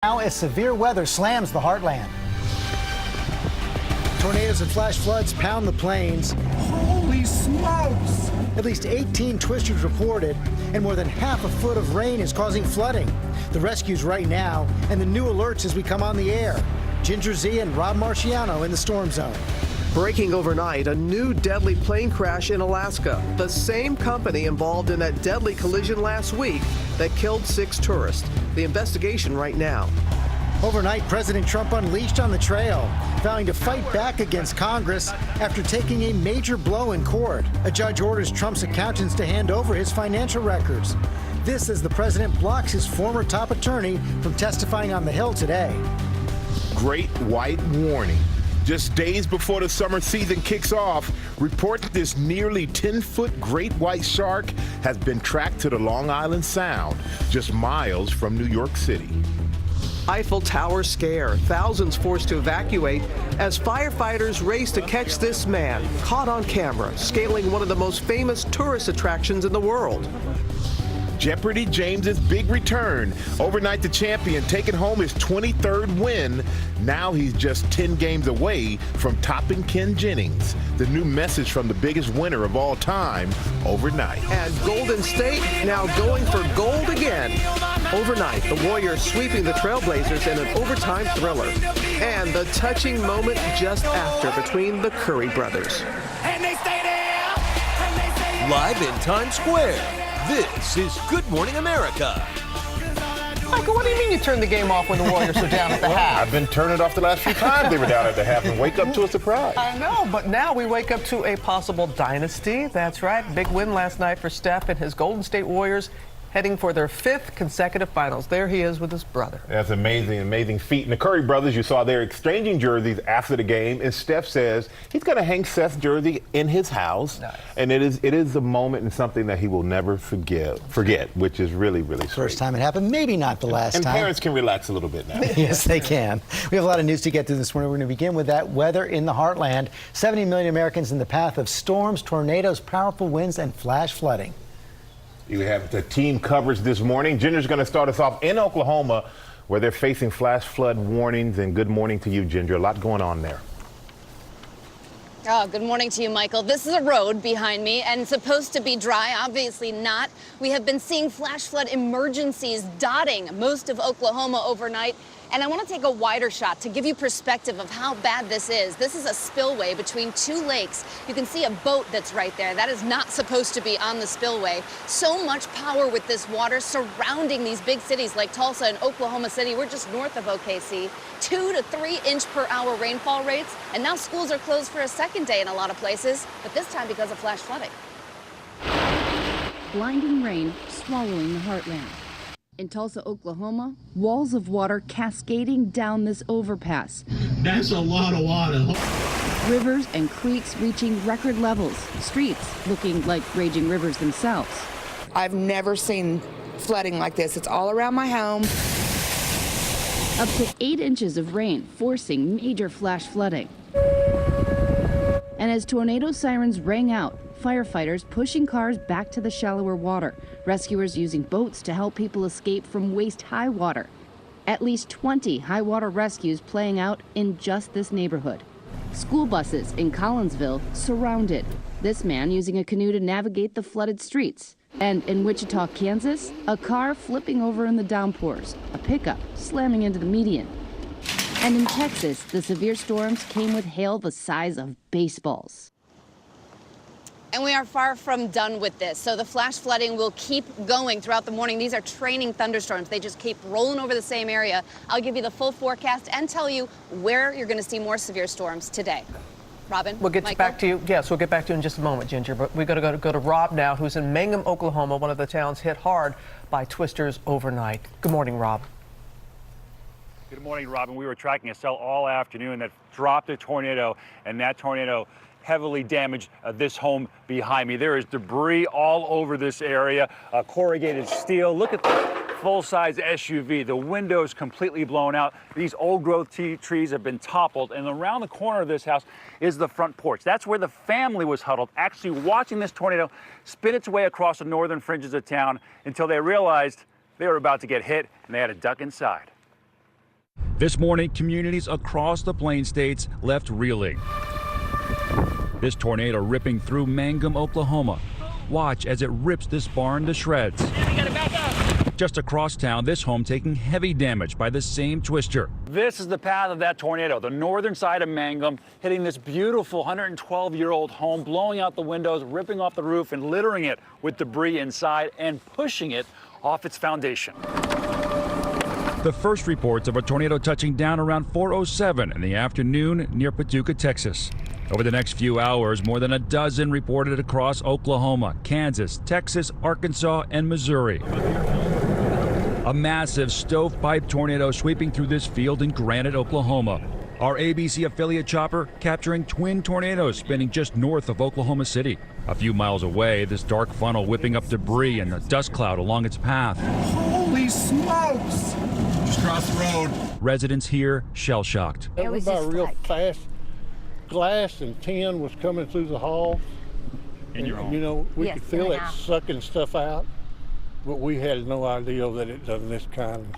Now, as severe weather slams the heartland. Tornadoes and flash floods pound the plains. Holy smokes! At least 18 twisters reported, and more than half a foot of rain is causing flooding. The rescues right now, and the new alerts as we come on the air. Ginger Z and Rob Marciano in the storm zone. Breaking overnight, a new deadly plane crash in Alaska. The same company involved in that deadly collision last week that killed 6 tourists. The investigation right now. Overnight, President Trump unleashed on the trail, vowing to fight back against Congress after taking a major blow in court. A judge orders Trump's accountants to hand over his financial records. This as the president blocks his former top attorney from testifying on the Hill today. Great white warning. Just days before the summer season kicks off, report that this nearly 10-foot great white shark has been tracked to the Long Island Sound, just miles from New York City. Eiffel Tower scare. Thousands forced to evacuate as firefighters race to catch this man, caught on camera, scaling one of the most famous tourist attractions in the world. Jeopardy James's big return. Overnight, the champion taking home his 23rd win. Now he's just 10 games away from topping Ken Jennings. The new message from the biggest winner of all time, overnight. And Golden State now going for gold again. Overnight, the Warriors sweeping the Trailblazers in an overtime thriller. And the touching moment just after between the Curry brothers. And they stay there! Live in Times Square, this is Good Morning America. Michael, what do you mean you turned the game off when the Warriors were down at the half? I've been turning it off the last few times they were down at the half and wake up to a surprise. I know, but now we wake up to a possible dynasty. That's right. Big win last night for Steph and his Golden State Warriors, heading for their 5th consecutive finals. There he is with his brother. That's amazing, amazing feat. And the Curry brothers, you saw they're exchanging jerseys after the game, and Steph says he's going to hang Seth's jersey in his house. Nice. And it is a moment and something that he will never forget, which is really, really sweet. First time it happened, maybe not the last time. And parents can relax a little bit now. Yes, they can. We have a lot of news to get through this morning. We're going to begin with that weather in the heartland. 70 million Americans in the path of storms, tornadoes, powerful winds, and flash flooding. You have the team coverage this morning. Ginger's going to start us off in Oklahoma, where they're facing flash flood warnings. And good morning to you, Ginger. A lot going on there. Oh, good morning to you, Michael. This is a road behind me and supposed to be dry. Obviously not. We have been seeing flash flood emergencies dotting most of Oklahoma overnight. And I want to take a wider shot to give you perspective of how bad this is. This is a spillway between 2 lakes. You can see a boat that's right there. That is not supposed to be on the spillway. So much power with this water surrounding these big cities like Tulsa and Oklahoma City. We're just north of OKC. 2 to 3 inch per hour rainfall rates. And now schools are closed for a second day in a lot of places, but this time because of flash flooding. Blinding rain swallowing the heartland. In Tulsa, Oklahoma, walls of water cascading down this overpass. That's a lot of water. Rivers and creeks reaching record levels. Streets looking like raging rivers themselves. I've never seen flooding like this. It's all around my home. Up to 8 inches of rain forcing major flash flooding. And as tornado sirens rang out, firefighters pushing cars back to the shallower water. Rescuers using boats to help people escape from waist-high water. At least 20 high water rescues playing out in just this neighborhood. School buses in Collinsville surrounded. This man using a canoe to navigate the flooded streets. And in Wichita, Kansas, a car flipping over in the downpours. A pickup slamming into the median. And in Texas, the severe storms came with hail the size of baseballs. And we are far from done with this. So the flash flooding will keep going throughout the morning. These are training thunderstorms. They just keep rolling over the same area. I'll give you the full forecast and tell you where you're going to see more severe storms today. Robin, we'll get Michael? back to you. Yes, we'll get back to you in just a moment, Ginger. But we've got to go to Rob now, who's in Mangum, Oklahoma, one of the towns hit hard by twisters overnight. Good morning, Rob. Good morning, Robin. We were tracking a cell all afternoon that dropped a tornado, and that tornado heavily damaged this home behind me. There is debris all over this area, corrugated steel. Look at the full-size SUV. The windows completely blown out. These old-growth trees have been toppled, and around the corner of this house is the front porch. That's where the family was huddled, actually watching this tornado spin its way across the northern fringes of town until they realized they were about to get hit, and they had to duck inside. This morning, communities across the Plain States left reeling. This tornado ripping through Mangum, Oklahoma. Watch as it rips this barn to shreds. We gotta back up. Just across town, this home taking heavy damage by the same twister. This is the path of that tornado, the northern side of Mangum, hitting this beautiful 112-year-old home, blowing out the windows, ripping off the roof, and littering it with debris inside and pushing it off its foundation. The first reports of a tornado touching down around 4:07 in the afternoon near Paducah, Texas. Over the next few hours, more than a dozen reported across Oklahoma, Kansas, Texas, Arkansas, and Missouri. A massive stovepipe tornado sweeping through this field in Granite, Oklahoma. Our ABC affiliate chopper capturing twin tornadoes spinning just north of Oklahoma City. A few miles away, this dark funnel whipping up debris and a dust cloud along its path. Holy smokes! Just cross the road. Residents here shell-shocked. Everybody real fast. Glass and tin was coming through the hall. In your home? You know, we Yes, could feel in it the house. sucking stuff out, but we had no idea that it done this kind.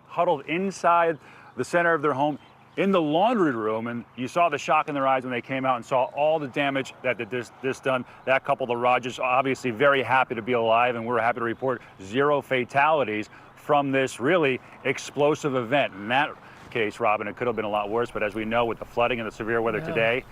Huddled inside the center of their home in the laundry room, and you saw the shock in their eyes when they came out and saw all the damage that this done. That couple, the Rogers, obviously very happy to be alive, and we're happy to report 0 fatalities from this really explosive event. In that case, Robin, it could have been a lot worse, but as we know, with the flooding and the severe weather today,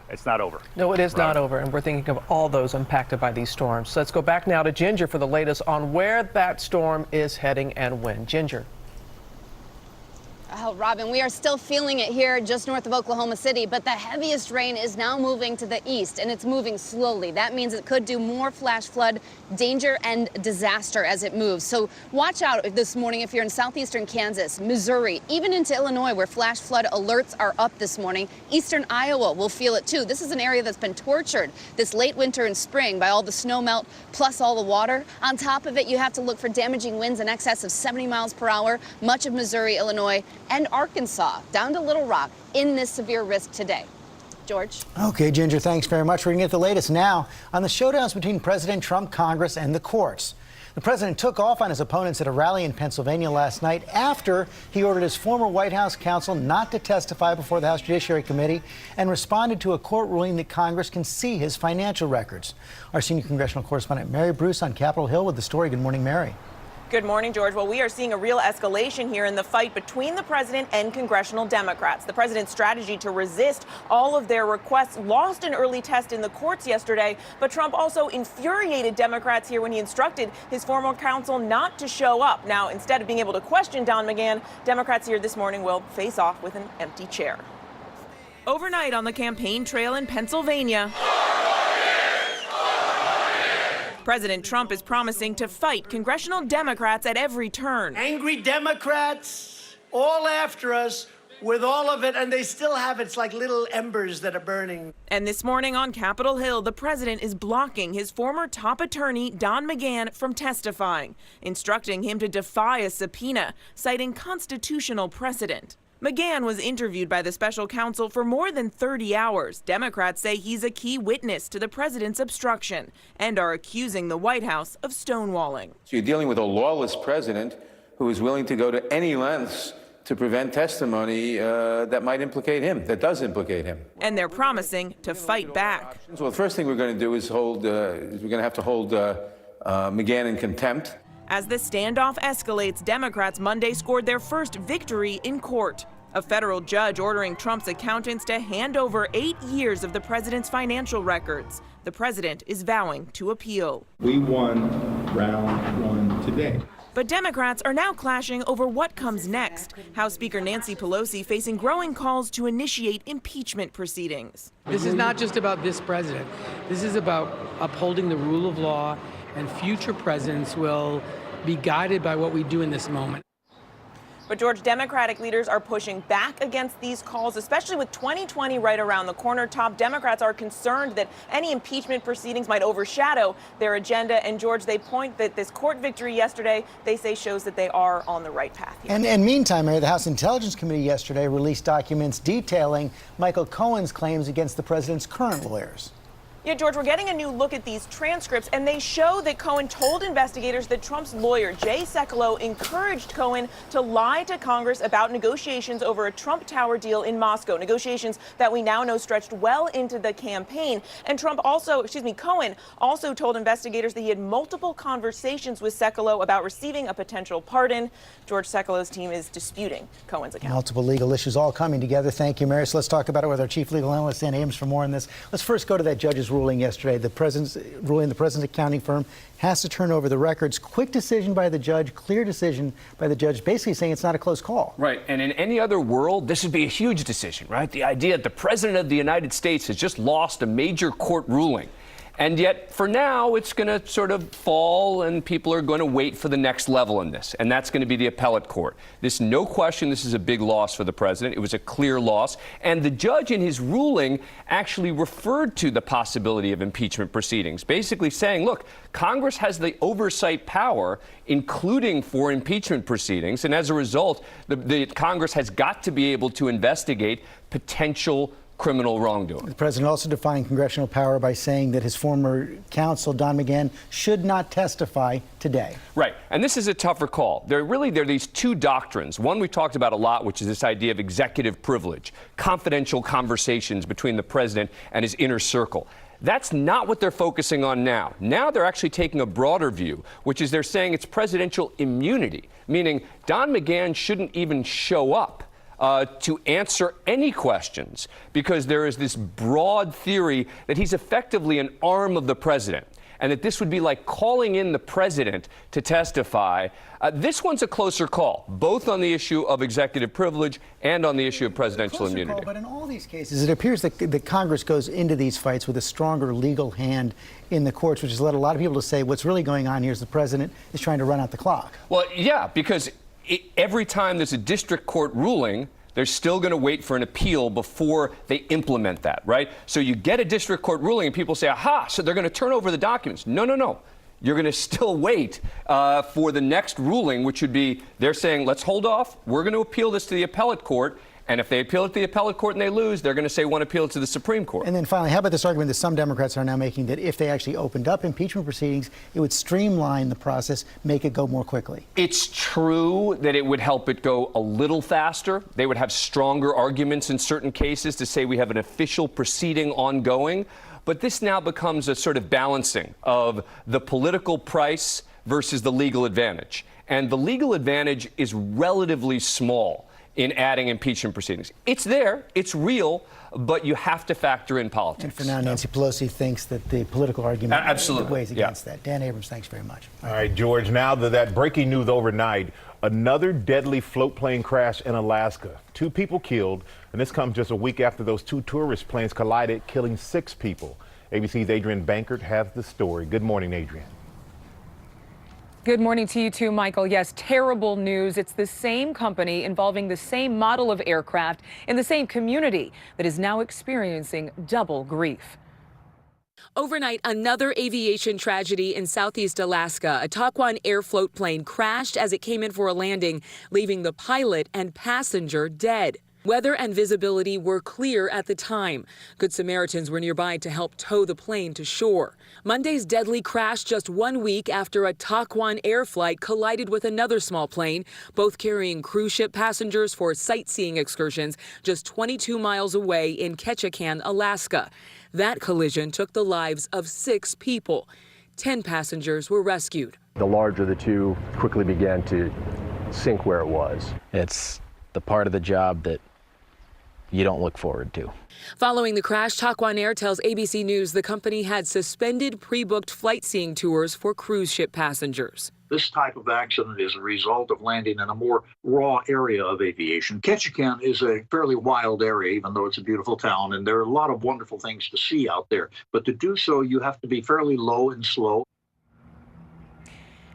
it's not over. No, it is not over, and we're thinking of all those impacted by these storms. So let's go back now to Ginger for the latest on where that storm is heading and when. Ginger. Oh, Robin, we are still feeling it here just north of Oklahoma City, but the heaviest rain is now moving to the east, and it's moving slowly. That means it could do more flash flood danger and disaster as it moves. So watch out this morning if you're in southeastern Kansas, Missouri, even into Illinois, where flash flood alerts are up this morning. Eastern Iowa will feel it too. This is an area that's been tortured this late winter and spring by all the snow melt plus all the water. On top of it, you have to look for damaging winds in excess of 70 miles per hour, much of Missouri, Illinois, and Arkansas, down to Little Rock, in this severe risk today. George? Okay, Ginger, thanks very much. We're going to get the latest now on the showdowns between President Trump, Congress, and the courts. The president took off on his opponents at a rally in Pennsylvania last night after he ordered his former White House counsel not to testify before the House Judiciary Committee and responded to a court ruling that Congress can see his financial records. Our senior congressional correspondent Mary Bruce on Capitol Hill with the story. Good morning, Mary. Good morning, George. Well, we are seeing a real escalation here in the fight between the president and congressional Democrats. The president's strategy to resist all of their requests lost an early test in the courts yesterday, but Trump also infuriated Democrats here when he instructed his former counsel not to show up. Now, instead of being able to question Don McGahn, Democrats here this morning will face off with an empty chair. Overnight on the campaign trail in Pennsylvania, President Trump is promising to fight congressional Democrats at every turn. Angry Democrats, all after us with all of it, and they still have it's like little embers that are burning. And this morning on Capitol Hill, the president is blocking his former top attorney, Don McGahn, from testifying, instructing him to defy a subpoena, citing constitutional precedent. McGahn was interviewed by the special counsel for more than 30 hours. Democrats say he's a key witness to the president's obstruction and are accusing the White House of stonewalling. So you're dealing with a lawless president who is willing to go to any lengths to prevent testimony that might implicate him, that does implicate him. And they're promising to fight back. Well, the first thing we're going to do is we're going to have to hold McGahn in contempt. As the standoff escalates, Democrats Monday scored their first victory in court. A federal judge ordering Trump's accountants to hand over 8 years of the president's financial records. The president is vowing to appeal. We won round one today. But Democrats are now clashing over what comes next. House Speaker Nancy Pelosi facing growing calls to initiate impeachment proceedings. This is not just about this president. This is about upholding the rule of law, and future presidents will be guided by what we do in this moment. But George, Democratic leaders are pushing back against these calls, especially with 2020 right around the corner. Top Democrats are concerned that any impeachment proceedings might overshadow their agenda. And George, they point that this court victory yesterday, they say, shows that they are on the right path here. And meantime, Mary, the House Intelligence Committee yesterday released documents detailing Michael Cohen's claims against the president's current lawyers. Yeah, George, we're getting a new look at these transcripts, and they show that Cohen told investigators that Trump's lawyer, Jay Sekulow, encouraged Cohen to lie to Congress about negotiations over a Trump Tower deal in Moscow, negotiations that we now know stretched well into the campaign. And Cohen also told investigators that he had multiple conversations with Sekulow about receiving a potential pardon. George, Sekulow's team is disputing Cohen's account. Multiple legal issues all coming together. Thank you, Mary. So let's talk about it with our chief legal analyst, Dan Abrams, for more on this. Let's first go to that judge's ruling yesterday. The president's accounting firm has to turn over the records. Quick decision by the judge, clear decision by the judge, basically saying it's not a close call. Right. And in any other world, this would be a huge decision, right? The idea that the president of the United States has just lost a major court ruling. And yet, for now, it's going to sort of fall, and people are going to wait for the next level in this, and that's going to be the appellate court. No question, this is a big loss for the president. It was a clear loss, and the judge in his ruling actually referred to the possibility of impeachment proceedings, basically saying, look, Congress has the oversight power, including for impeachment proceedings, and as a result, the Congress has got to be able to investigate potential criminal wrongdoing. The president also defined congressional power by saying that his former counsel, Don McGahn, should not testify today. Right. And this is a tougher call. There are these two doctrines. One we've talked about a lot, which is this idea of executive privilege, confidential conversations between the president and his inner circle. That's not what they're focusing on now. Now they're actually taking a broader view, which is they're saying it's presidential immunity, meaning Don McGahn shouldn't even show up to answer any questions, because there is this broad theory that he's effectively an arm of the president, and that this would be like calling in the president to testify. This one's a closer call, both on the issue of executive privilege and on the issue of presidential immunity. Call, but in all these cases, it appears that the Congress goes into these fights with a stronger legal hand in the courts, which has led a lot of people to say what's really going on here is the president is trying to run out the clock. Well, yeah, because every time there's a district court ruling, they're still going to wait for an appeal before they implement that, right? So you get a district court ruling and people say, aha, so they're going to turn over the documents. No. You're going to still wait for the next ruling, which would be they're saying, let's hold off. We're going to appeal this to the appellate court. And if they appeal it to the appellate court and they lose, they're going to say one appeal to the Supreme Court. And then finally, how about this argument that some Democrats are now making that if they actually opened up impeachment proceedings, it would streamline the process, make it go more quickly? It's true that it would help it go a little faster. They would have stronger arguments in certain cases to say we have an official proceeding ongoing. But this now becomes a sort of balancing of the political price versus the legal advantage. And the legal advantage is relatively small in adding impeachment proceedings. It's there, it's real, but you have to factor in politics. And for now, Nancy Pelosi thinks that the political argument absolutely weighs against that. Dan Abrams, thanks very much. All right, George, now that breaking news overnight, another deadly float plane crash in Alaska. 2 people killed, and this comes just a week after those 2 tourist planes collided, killing 6 people. ABC's Adrienne Bankert has the story. Good morning, Adrienne. Good morning to you too, Michael. Yes, terrible news. It's the same company involving the same model of aircraft in the same community that is now experiencing double grief. Overnight, another aviation tragedy in southeast Alaska. A Taquan Air float plane crashed as it came in for a landing, leaving the pilot and passenger dead. Weather and visibility were clear at the time. Good Samaritans were nearby to help tow the plane to shore. Monday's deadly crash just 1 week after a Taquan Air flight collided with another small plane, both carrying cruise ship passengers for sightseeing excursions just 22 miles away in Ketchikan, Alaska. That collision took the lives of 6 people. 10 passengers were rescued. The larger of the 2 quickly began to sink where it was. It's the part of the job that you don't look forward to. Following the crash, Taquan Air tells ABC News the company had suspended pre-booked flight seeing tours for cruise ship passengers. This type of accident is a result of landing in a more raw area of aviation. Ketchikan is a fairly wild area, even though it's a beautiful town, and there are a lot of wonderful things to see out there. But to do so, you have to be fairly low and slow.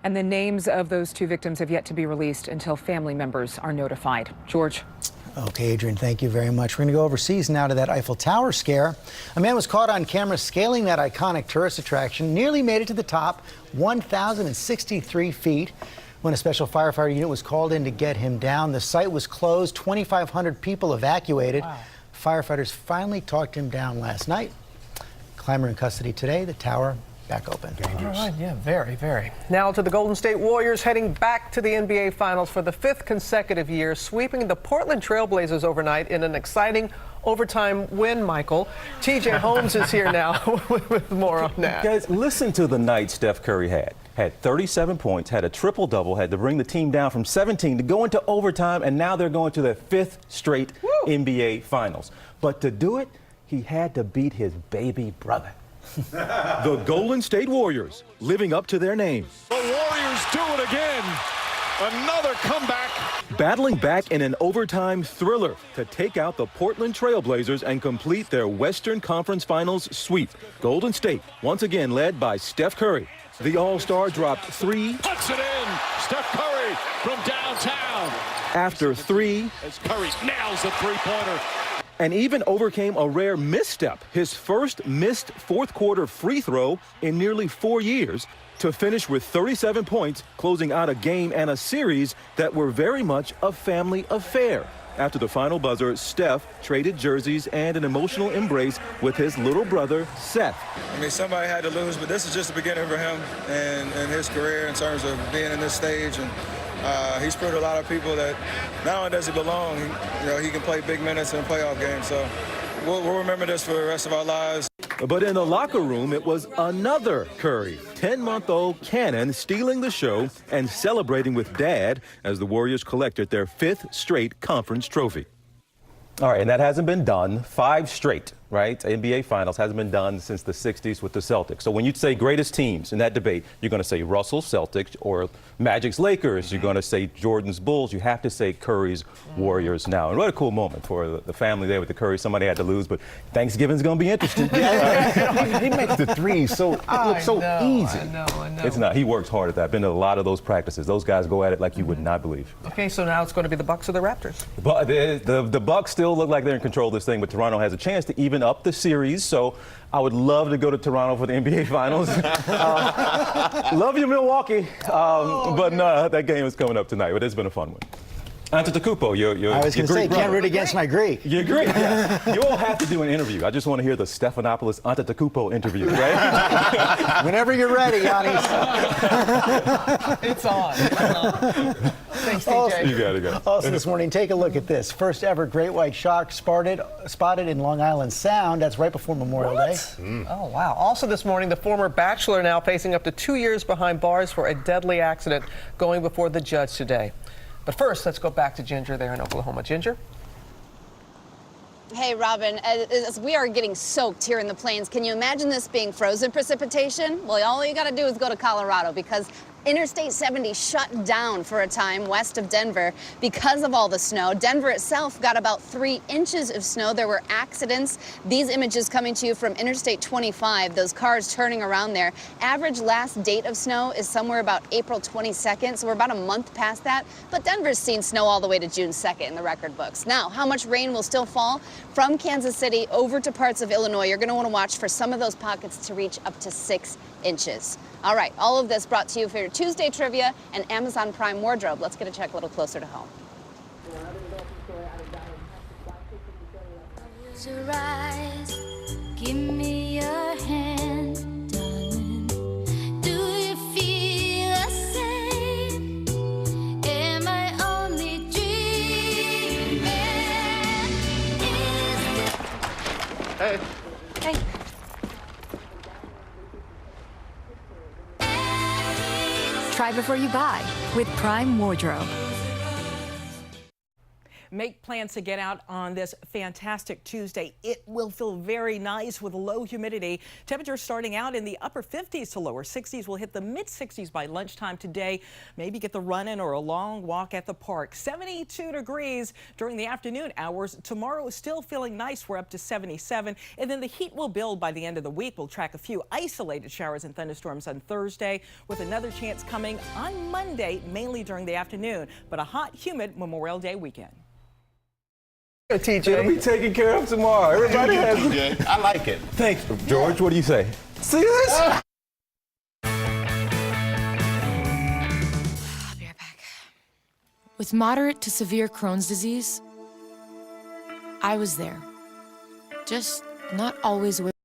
And the names of those 2 victims have yet to be released until family members are notified. George. Okay, Adrienne, thank you very much. We're going to go overseas now to that Eiffel Tower scare. A man was caught on camera scaling that iconic tourist attraction, nearly made it to the top, 1,063 feet. When a special firefighter unit was called in to get him down, the site was closed, 2,500 people evacuated. Wow. Firefighters finally talked him down last night. Clymer in custody today. The tower back open. All right, yeah, very, very. Now to the Golden State Warriors heading back to the NBA Finals for the 5th consecutive year, sweeping the Portland Trail Blazers overnight in an exciting overtime win, Michael. TJ Holmes is here now with more on that. Guys, listen to the night Steph Curry had. Had 37 points, had a triple-double, had to bring the team down from 17 to go into overtime, and now they're going to their 5th straight NBA Finals. But to do it, he had to beat his baby brother. The Golden State Warriors living up to their name. The Warriors do it again. Another comeback. Battling back in an overtime thriller to take out the Portland Trail Blazers and complete their Western Conference Finals sweep. Golden State, once again led by Steph Curry. The All-Star dropped 3. Puts it in. Steph Curry from downtown. After 3. As Curry nails the three-pointer. And even overcame a rare misstep, his first missed fourth-quarter free throw in nearly 4 years, to finish with 37 points, closing out a game and a series that were very much a family affair. After the final buzzer, Steph traded jerseys and an emotional embrace with his little brother, Seth. I mean, somebody had to lose, but this is just the beginning for him and his career in terms of being in this stage. And he's proved to a lot of people that not only does he belong, he can play big minutes in a playoff game. So we'll remember this for the rest of our lives. But in the locker room, it was another Curry, 10-month-old Cannon, stealing the show and celebrating with Dad as the Warriors collected their 5th straight conference trophy. All right, and that hasn't been done. 5 straight, right? NBA Finals hasn't been done since the 60s with the Celtics. So when you say greatest teams in that debate, you're going to say Russell's Celtics or Magic's Lakers. You're going to say Jordan's Bulls. You have to say Curry's Warriors now. And what a cool moment for the family there with the Curry. Somebody had to lose, but Thanksgiving's going to be interesting. He makes the threes so easy. I know. It's not. He works hard at that. Been to a lot of those practices. Those guys go at it like you would not believe. Okay, so now it's going to be the Bucks or the Raptors. But the Bucks still look like they're in control of this thing, but Toronto has a chance to even up the series. So I would love to go to Toronto for the NBA Finals. Love you, Milwaukee. But no, that game is coming up tonight. But it's been a fun one. Antetokounmpo, I was going to say, can't root against my Greek. You're Greek, yes. You all have to do an interview. I just want to hear the Stephanopoulos Antetokounmpo interview, right? Whenever you're ready, Yannis. It's on. Thanks, TJ. You got it. Also this morning, take a look at this. First ever great white shark spotted in Long Island Sound. That's right before Memorial Day. Oh, wow. Also this morning, the former bachelor now facing up to 2 years behind bars for a deadly accident going before the judge today. But first, let's go back to Ginger there in Oklahoma. Ginger? Hey, Robin, as we are getting soaked here in the plains, can you imagine this being frozen precipitation? Well, all you got to do is go to Colorado because Interstate 70 shut down for a time west of Denver because of all the snow. Denver itself got about 3 inches of snow. There were accidents. These images coming to you from Interstate 25, those cars turning around there. Average last date of snow is somewhere about April 22nd, so we're about a month past that. But Denver's seen snow all the way to June 2nd in the record books. Now, how much rain will still fall from Kansas City over to parts of Illinois? You're going to want to watch for some of those pockets to reach up to 6 inches. All right, all of this brought to you for your Tuesday trivia and Amazon Prime wardrobe. Let's get a check a little closer to home. Close your eyes, give me your hand, darling. Do you feel the same? Am I only dreaming? Hey. Hey. Try before you buy with Prime Wardrobe. Make plans to get out on this fantastic Tuesday. It will feel very nice with low humidity. Temperatures starting out in the upper 50s to lower 60s. Will hit the mid 60s by lunchtime today. Maybe get the run-in or a long walk at the park. 72 degrees during the afternoon hours. Tomorrow is still feeling nice. We're up to 77. And then the heat will build by the end of the week. We'll track a few isolated showers and thunderstorms on Thursday with another chance coming on Monday, mainly during the afternoon. But a hot, humid Memorial Day weekend. TJ. It'll be taken care of tomorrow. Everybody has TJ. I like it. Thanks. George, what do you say? See this? I'll be right back. With moderate to severe Crohn's disease, I was there. Just not always with